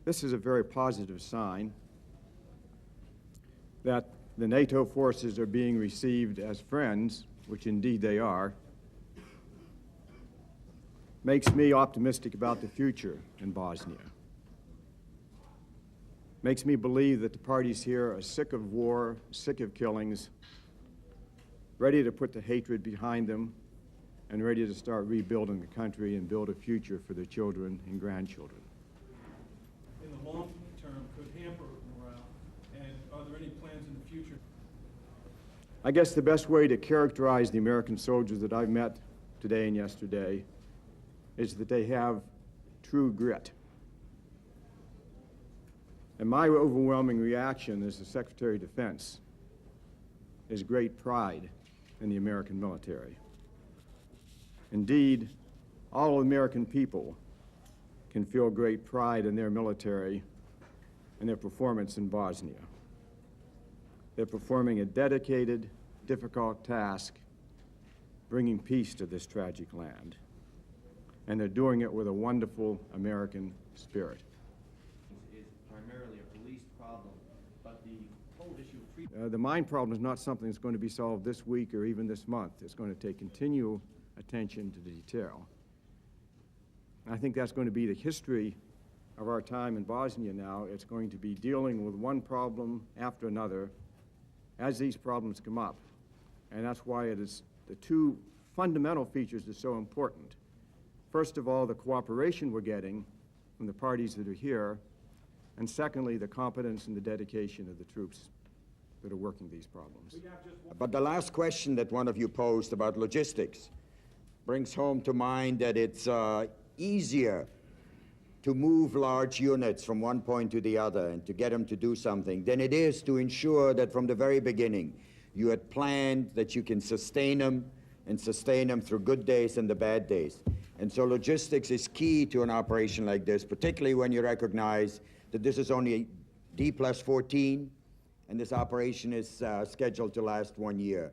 This is a very positive sign that the NATO forces are being received as friends, which indeed they are. Makes me optimistic about the future in Bosnia. Makes me believe that the parties here are sick of war, sick of killings, ready to put the hatred behind them, and ready to start rebuilding the country and build a future for their children and grandchildren. In the long term, could hamper morale, and are there any plans in the future? I guess the best way to characterize the American soldiers that I've met today and yesterday is that they have true grit. And my overwhelming reaction as the Secretary of Defense is great pride in the American military. Indeed, all American people can feel great pride in their military and their performance in Bosnia. They're performing a dedicated, difficult task, bringing peace to this tragic land. And they're doing it with a wonderful American spirit. Is primarily a police problem, but the whole issue of the mine problem is not something that's going to be solved this week or even this month. It's going to take continual attention to the detail. I think that's going to be the history of our time in Bosnia now. It's going to be dealing with one problem after another as these problems come up. And that's why it is the two fundamental features are so important. First of all, the cooperation we're getting from the parties that are here, and secondly, the competence and the dedication of the troops that are working these problems. But the last question that one of you posed about logistics brings home to mind that it's easier to move large units from one point to the other and to get them to do something than it is to ensure that from the very beginning you had planned that you can sustain them and sustain them through good days and the bad days. And so logistics is key to an operation like this, particularly when you recognize that this is only D+14 and this operation is scheduled to last 1 year.